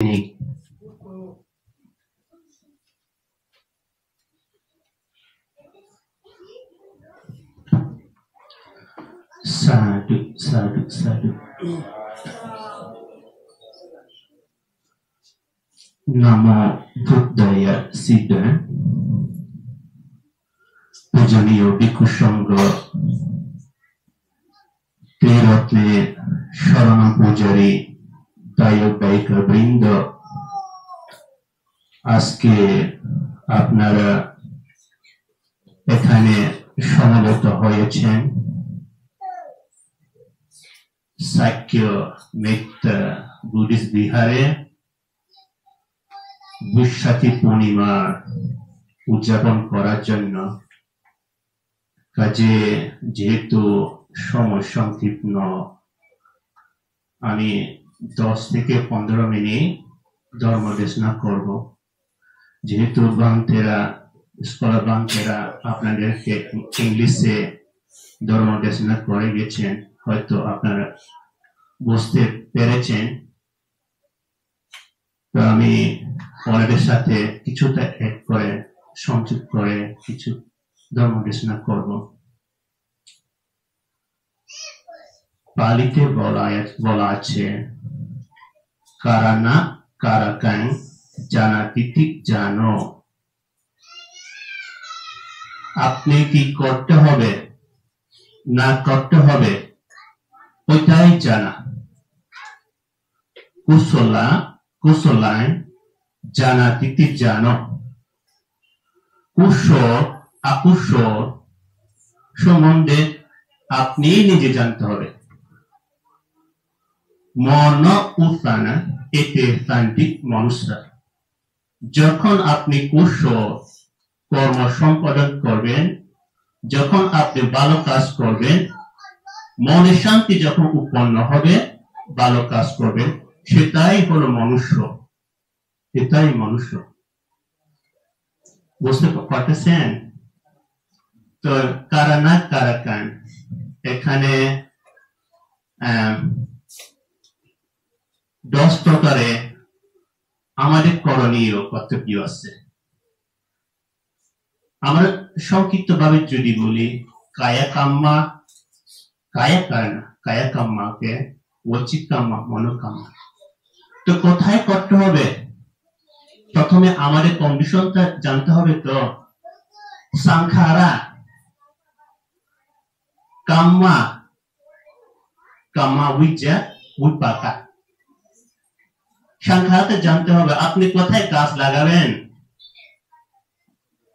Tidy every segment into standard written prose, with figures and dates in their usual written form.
Sadhu, sadhu, sadhu. Namo Buddhaya Siddha. পূজনীয় ভিক্ষু সংঘ ত্রিরত্নে শরণ পূজারী দায়ক দায়িকা বৃন্দ, আজকে আপনারা এখানে সমবেত হয়েছেন সাক্ষ্য মেত্তা বুদ্ধিস্ট বিহারে বৈশাখী পূর্ণিমা উদযাপন করার জন্য। কাজে যেহেতু সময় সংক্ষিপ্ত, আমি 10 থেকে 15 মিনিট ধর্ম দেশনা করব। যেহেতু স্কলার বান্তেরা আপনাদেরকে ইংলিশে ধর্ম দেশনা করে গেছেন, হয়তো আপনারা বুঝতে পেরেছেন। তো আমি ওনাদের সাথে কিছুটা এক করে সংযুক্ত করে কিছু ধর্ম দেশনা করব। পালিতে বলা আছে কারানা কারাকাং জানাতিতিক জানো। আপনি কি করতে হবে না করতে হবে ওইটাই জানা। কুশলায় জানাতিতি জানো। কুশল অকুশল সম্বন্ধে আপনি নিজে জানতে হবে। মন উত্থানা এতে তান্ত্রিক মানুষরা, যখন আপনি কুশল কর্ম সম্পাদন করবেন, যখন আপনি ভালো কাজ করবেন, মনে শান্তি যখন উৎপন্ন হবে, ভালো কাজ করবেন, সেটাই হলো মনুষ্য। এটাই মনুষ্য। বুঝতে পারতেছেন? তো কারানা কারাকান, এখানে 10 প্রকারে আমাদের করণীয় কর্তব্য আছে। আমরা সংক্ষিপ্ত ভাবে যদি বলি, কায়াকাম্মাকে ওচিকাম্মা মনোকাম্মা। তো কোথায় করতে হবে? প্রথমে আমাদের কন্ডিশনটা জানতে হবে। তো সাংখারা কাম্মা উইজ্জা উৎপাকা। সংখ্যাতে জানতে হবে আপনি কোথায় গাছ লাগাবেন,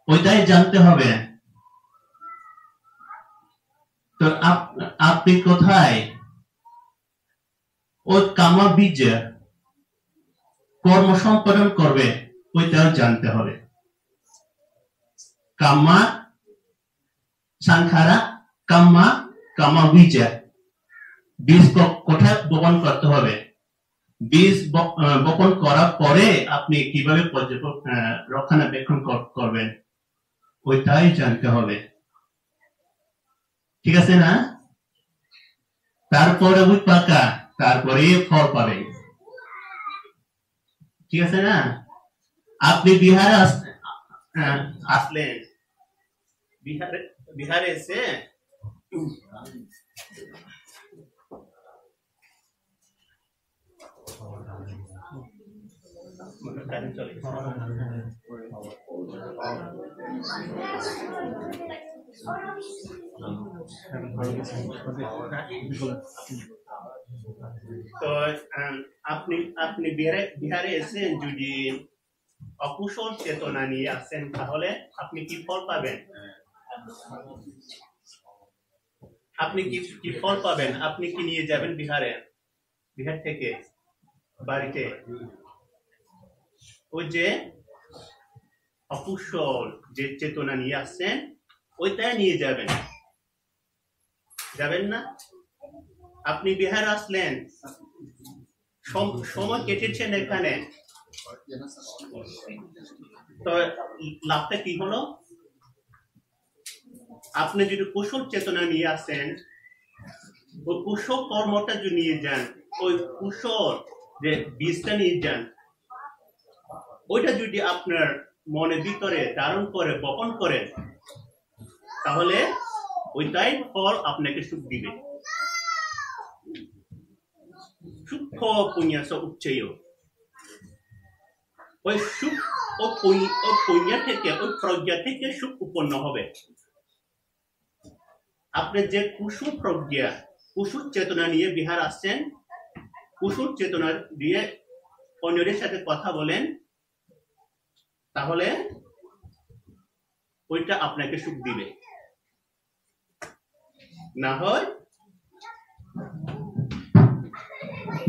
ওইটাই জানতে হবে। তো আপনি কোথায় ওই কামা বীজ কর্ম সম্পাদন করবে, ওইটাও জানতে হবে। কাম্মা সংখ্যারা কাম্মা বীজ, বীজ কোথায় বপন করতে হবে। বীজ বপন করার পরে আপনি কিভাবে রক্ষণাবেক্ষণ করবেন, ওইটাই জানতে হবে। ঠিক আছে না? তারপরে উৎপাকা, তারপরে ফল পাবে। ঠিক আছে না? আপনি বিহারে আসলেন, বিহারে এসে তো আপনি বিহারে এসেন, যদি অকুশল চেতনা নিয়ে আসেন, তাহলে আপনি কি ফল পাবেন? আপনি কি ফল পাবেন? আপনি কি নিয়ে যাবেন বিহার থেকে বাড়িতে? ওই যে অকুশল যে চেতনা নিয়ে আসছেন, ওইটাই নিয়ে যাবেন না? আপনি বিহার আসলেন, সময় কেটেছেন এখানে, তো লাভটা কি হলো? আপনি যদি কুশল চেতনা নিয়ে আসেন, ওই কুশল কর্মটা যদি নিয়ে যান, ওই কুশল যে বীজটা নিয়ে যান, ওইটা যদি আপনার মনের ভিতরে ধারণ করে বপন করেন তাহলে ওইটাই ফল আপনাকে সুখ দিবে। সুখ পুণ্যাস উচ্চেয়, ওই সুখ ও পুণ্য থেকে ওই প্রজ্ঞা থেকে সুখ উৎপন্ন হবে। আপনি যে কুসুম প্রজ্ঞা কুসুম চেতনা নিয়ে বিহার আসছেন, কুসুম চেতনা দিয়ে অন্যদের সাথে কথা বলেন, তাহলে ওইটা আপনাকে সুখ দিবে।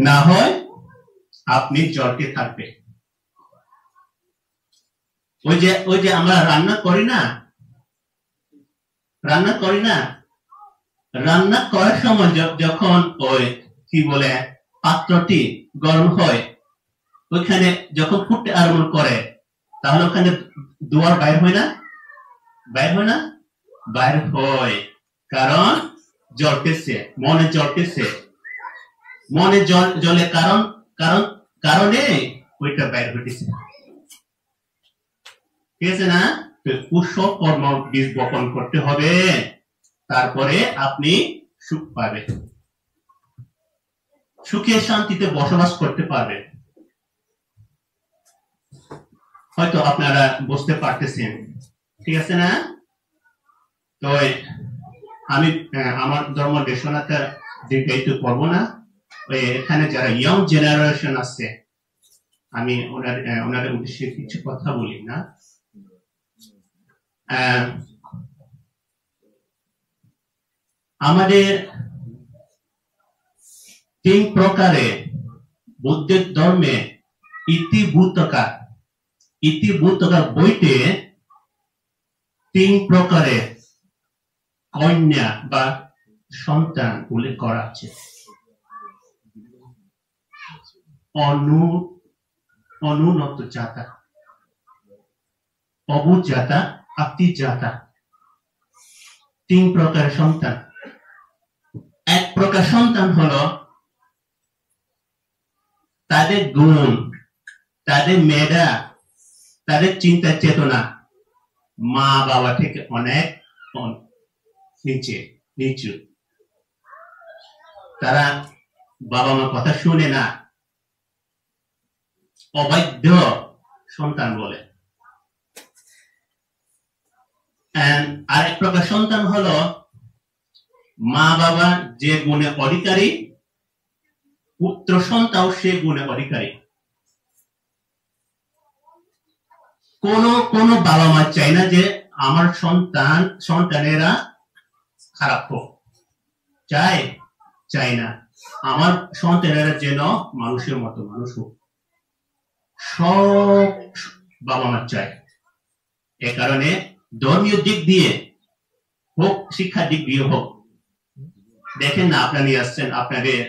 না হয় আপনি জড়কে থাকবে। ওই যে আমরা রান্না করি না, রান্না করার সময় যখন ওই কি বলে পাত্রটি গরম হয়, ওইখানে যখন ফুটতে আরম্ভ করে তাহলে ওখানে দুয়ার বাইর হয় না? বাইর হয়, কারণ জ্বলতেছে, মনে জলে কারণে ওইটা বাইর হইতেছে। ঠিক আছে না? কুশল কর্ম বীজ বপন করতে হবে, তারপরে আপনি সুখ পাবেন, সুখে শান্তিতে বসবাস করতে পারবেন। হয়তো আপনারা বুঝতে পারতেছেন, ঠিক আছে না? তো আমি আমার ধর্ম দেশনাতে দীর্ঘায়িত করব না। এখানে যারা ইয়ং জেনারেশন আছে, আমি ওনাদের উদ্দেশ্যে কিছু কথা বলি না। আমাদের 3 প্রকারে বৌদ্ধ ধর্মে ইতিভূতকার বইতে 3 প্রকারে কন্যা বা সন্তান উল্লেখ করা আছে। অনুন্নত জাতা, অবুঝ জাতা, আত্মি জাতা, 3 প্রকার সন্তান। এক প্রকার সন্তান হলো তাদের গুণ, তাদের মেধা, তাদের চিন্তা চেতনা মা বাবা থেকে অনেক নিচু। তারা বাবা মা কথা শুনে না, অবাধ্য সন্তান বলে। আরেক প্রকার সন্তান হলো মা বাবা যে গুণে অধিকারী, পুত্র সন্তান সে গুণে অধিকারী। কোন বাবা মা চায় না যে আমার সন্তানেরা খারাপ হোক, চায় না আমার সন্তানেরা যেন মানুষের মতো মানুষ হোক, সব বাবা মা চায়। এ কারণে ধর্মীয় দিক দিয়ে হোক, শিক্ষার দিক দিয়ে হোক, দেখেন না আপনারা নিয়ে আসছেন আপনাদের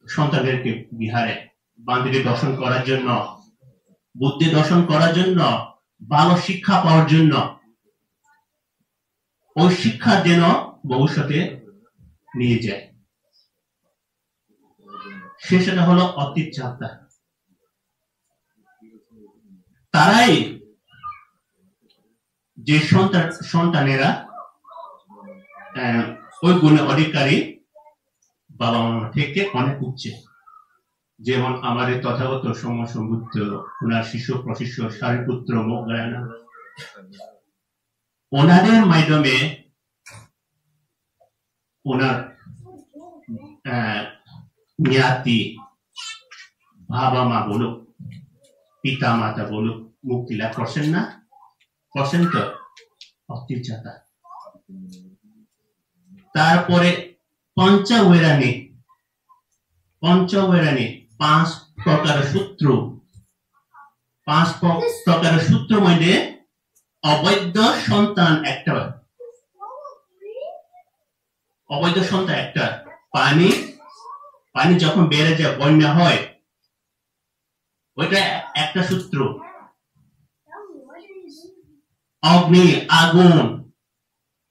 সন্তানদেরকে বিহারে বান্ধবী দর্শন করার জন্য, বুদ্ধি দর্শন করার জন্য, ভালো শিক্ষা পাওয়ার জন্য। ওই শিক্ষা যেন ভবিষ্যতে নিয়ে যায়, সেটা হলো অতীত যাত্রা। তারাই যে সন্তানেরা ওই গুণে অধিকারী, বাবা মা থেকে অনেক উচ্চে। যেমন আমাদের তথাগত সমসম্বুদ্ধ, ওনার শিষ্য প্রশিষ্য সারিপুত্র মোগলায়না, ওনাদের মাধ্যমে ওনার জ্ঞাতি বাবা মা বলুক, পিতা মাতা বলুক, মুক্তি লাভ করছেন না? করছেন তো? অত্যাচার। তারপরে পঞ্চবৈরাণী 5 প্রকার সূত্র, 5 প্রকার সূত্র মধ্যে অবৈধ সন্তান একটা। পানি যখন বেড়ে যায়, বন্যা হয়, ওইটা একটা সূত্র। অগ্নি, আগুন,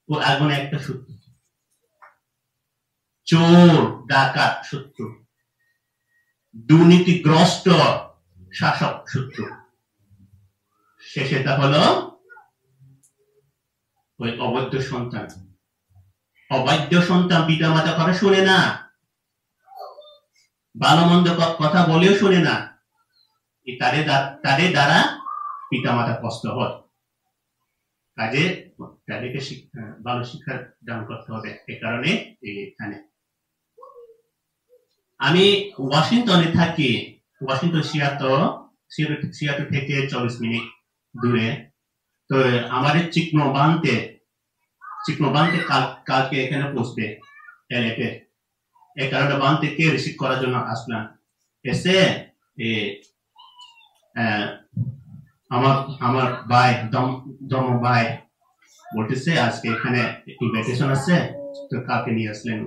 ও আগুন একটা সূত্র। চোর ডাকাত সূত্র, দুর্নীতিগ্রস্ত শাসক শত্রু। শেষেটা হলো ওই অবৈধ সন্তান। অবাধ্য সন্তান পিতা মাতা কথা শুনে না, ভালো মন্দ কথা বলেও শুনে না, তাদের দ্বারা পিতা মাতা কষ্ট হয়। কাজে তাদেরকে ভালো শিক্ষা দান করতে হবে। এ কারণে এখানে আমি ওয়াশিংটনে থাকি। ওয়াশিংটন সিয়াটল থেকে 40 মিনিট দূরে। তো আমাদের চিকনোবানতে কালকে এখানে পৌঁছবে এলএতে। এই কারণে বান থেকে রিসিভ করার জন্য আসলাম। এসে আমার ভাই ধর্ম ভাই বলতেছে আজকে এখানে ইনভাইটেশন আছে, তো কালকে নিয়ে আসলেন।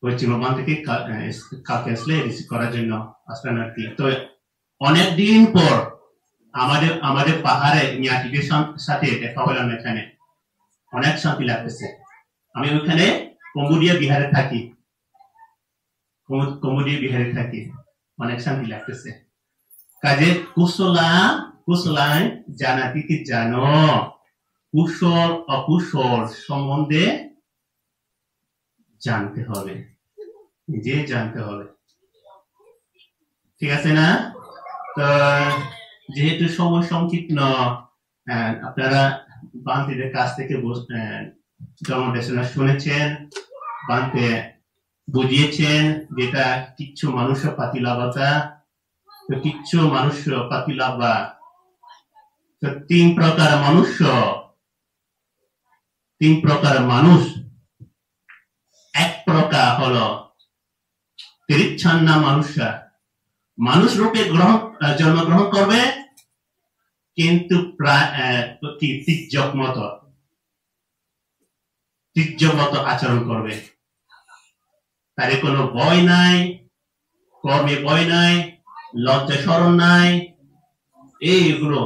ওই চিকনোবান থেকে কালকে আসলে রিসিভ করার জন্য আসলেন আর কি। তো অনেকদিন পর আমাদের পাহাড়ে মিয়াটিদের সাথে দেখা হলাম। এখানে অনেক শান্তি লাগতেছে। আমি ওখানে কম্বোডিয়া বিহারে থাকি, অনেক শান্তি লাগতেছে। কাজে কুশলায় জানাতি কি জানো, কুশল অকুশল সম্বন্ধে জানতে হবে, নিজে জানতে হবে। ঠিক আছে না? তো যেহেতু সময় সংকীর্ণ, আপনারা বান্তিদের কাছ থেকে জন্মদেশনা শুনেছেন, বান্তে বুঝিয়েছেন যেটা কিচ্ছু মানুষ পাতিলাবাতা, তো কিচ্ছু মানুষ পাতিলাবা। তো তিন প্রকার মানুষ। এক প্রকার হলো তিরিচ্ছন্ন মানুষ রূপে জন্মগ্রহণ করবে, কিন্তু তির্যক মতো আচরণ করবে। তাদের কোনো ভয় নাই, কর্মে ভয় নাই, লজ্জা শরম নাই। এইগুলো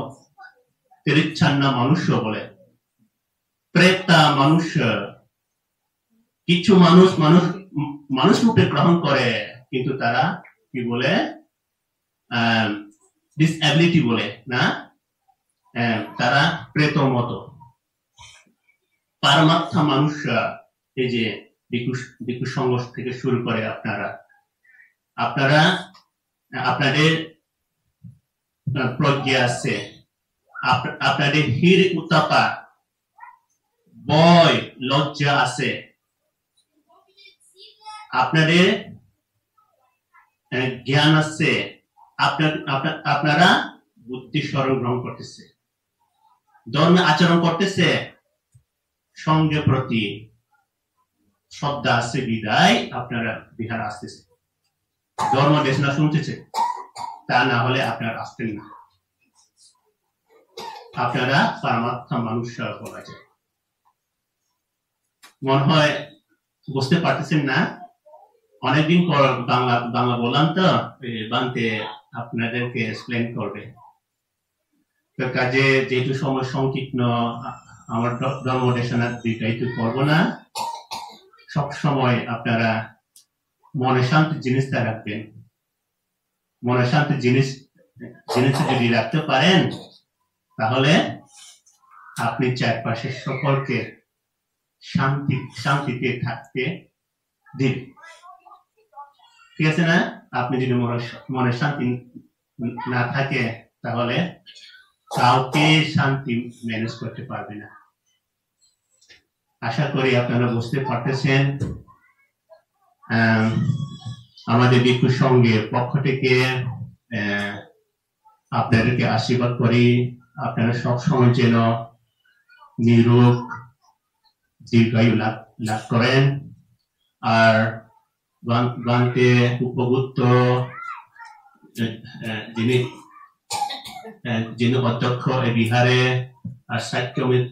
তিরিচ্ছন্ন মানুষ বলে। প্রেতা মানুষ। কিছু মানুষ রূপে গ্রহণ করে, কিন্তু তারা কি বলে, ডিসএবিলিটি বলে না, তারা প্রেত মতো। পারমাত্মা মানুষ, এই যে ভিক্ষু সংঘ থেকে শুরু করে আপনাদের প্রজ্ঞা আছে, আপনাদের হির উত্তাপা, ভয় লজ্জা আছে, আপনাদের জ্ঞান আছে, আপনারা বুদ্ধি স্মরণ গ্রহণ করতেছে, ধর্মে আচরণ করতেছে, সঙ্গে প্রতি শ্রদ্ধা আছে বিদায় আপনারা বিহার আসতেছে, ধর্ম দেশনা শুনতেছে। তা না হলে আপনারা আসতেন না। আপনারা পারমাত্মা মানুষ বলা যায়। মনে হয় বুঝতে পারতেছেন না? অনেকদিন পর বাংলা বললাম, তো বানতে আপনাদেরকে এক্সপ্লেন করবে। তো কাজে যেহেতু সময় সংকীর্ণ, আমার ধর্ম দেশনা দীর্ঘায়িত করবো না। সব সময় আপনারা মনে শান্তি জিনিসটা রাখবেন। মনে শান্তি জিনিসটা যদি রাখতে পারেন, তাহলে আপনি চারপাশের সকলকে শান্তিতে থাকতে দিন। ঠিক আছে না? আপনি যদি মনে শান্তি না থাকে, তাহলে কাউকে শান্তি ম্যানেজ করতে পারবে না। আশা করি আপনারা বুঝতে পারতেছেন। আমাদের ভিক্ষু সংঘের পক্ষ থেকে আপনাদেরকে আশীর্বাদ করি, আপনারা সবসময় যেন নিরোগ দীর্ঘায়ু লাভ করেন। আর বান্তে উপভুক্ত যিনি অধ্যক্ষ এই বিহারে, আর সাহিত্যমিত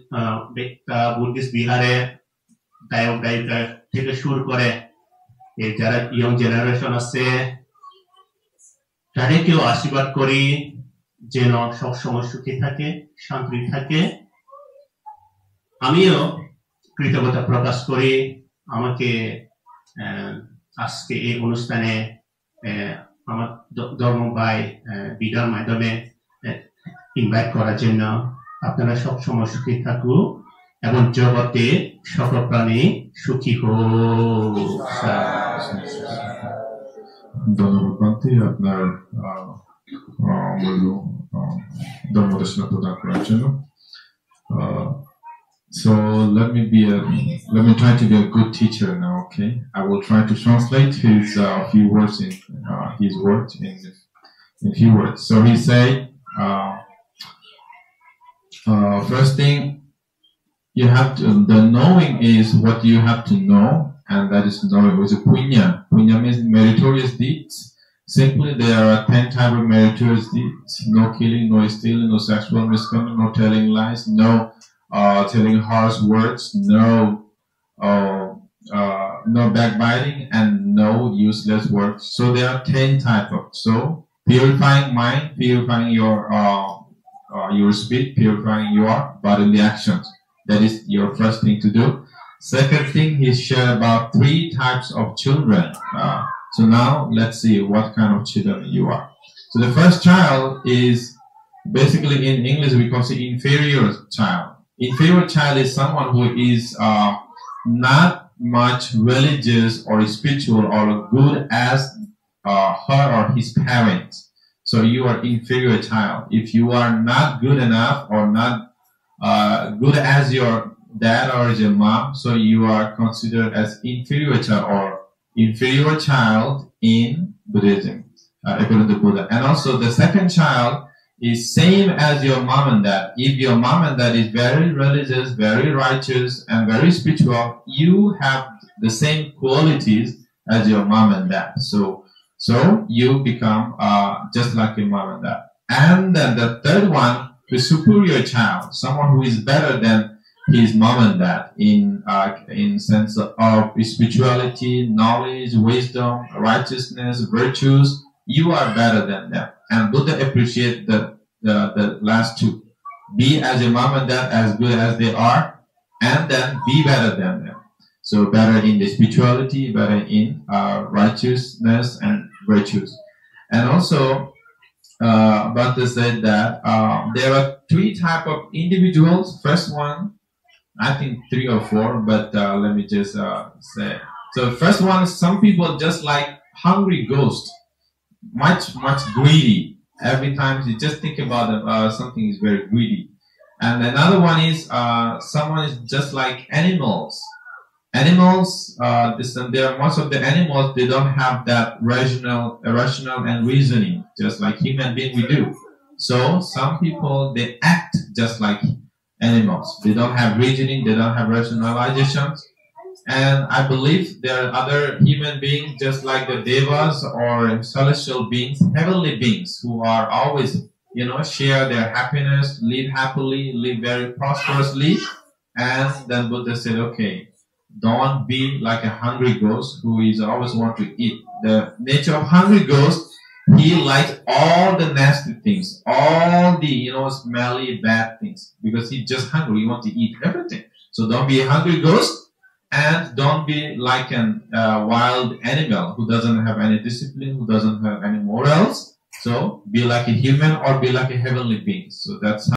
বুদ্ধিস্ট বিহারে গায়ক গায়িকা থেকে শুরু করে যারা ইয়ং জেনারেশন আছে, তাদেরকেও আশীর্বাদ করি যেন সবসময় সুখী থাকে, শান্তি থাকে। আমিও কৃতজ্ঞতা প্রকাশ করি আমাকে আজকে এই অনুষ্ঠানে আমার ধর্ম ভাই ভিডিওর মাধ্যমে ইনভাইট করার জন্য। আপনারা সব সময় সুখী থাকুক এবং জগতে সকল প্রাণী সুখী হোক। ধন্যবাদ প্রান্তি আপনার ধর্মদেশনা প্রদান করার জন্য। So let me try to be a good teacher now. Okay, I will try to translate his few words in few words. So he said, first thing, you have to, the knowing is what you have to know, and that is knowing. Which is punya. Punya means meritorious deeds. Simply, there are 10 types of meritorious deeds: no killing, no stealing, no sexual misconduct, no telling lies, no telling harsh words, no backbiting, and no useless work. So there are 10 types of. So purifying mind, purifying your speech, purifying your bodily actions. That is your first thing to do. Second thing, he shared about 3 types of children. So now let's see what kind of children you are. So the first child is basically, in English we call it inferior child. Inferior child is someone who is not much religious or spiritual or good as her or his parents. So you are inferior child. If you are not good enough or not good as your dad or your mom, so you are considered as inferior child or inferior child in Buddhism, according to Buddha. And also the second child is same as your mom and dad. If your mom and dad is very religious, very righteous, and very spiritual, you have the same qualities as your mom and dad. So you become just like your mom and dad. And then the third one, the superior child, someone who is better than his mom and dad in sense of spirituality, knowledge, wisdom, righteousness, virtues. You are better than them. And Buddha appreciate the last two. Be as your mom and dad, as good as they are, and then be better than them. So better in the spirituality, better in righteousness and virtues. And also, Bhante said that there are 3 types of individuals. First one, I think 3 or 4, but let me just say. So first one, some people just like hungry ghost, much greedy. Every time you just think about something is very greedy. And another one is someone is just like animals. Animals, there are most of the animals, they don't have that rational and reasoning, just like human being we do. So some people, they act just like animals. They don't have reasoning, they don't have rationalizations. And I believe there are other human beings, just like the devas or celestial beings, heavenly beings, who are always, share their happiness, live happily, live very prosperously. And then Buddha said, okay, don't be like a hungry ghost who is always want to eat. The nature of hungry ghost, he likes all the nasty things, all the, smelly, bad things, because he's just hungry. He wants to eat everything. So don't be a hungry ghost, and don't be like a wild animal who doesn't have any discipline, who doesn't have any morals. So be like a human or be like a heavenly being. So that's how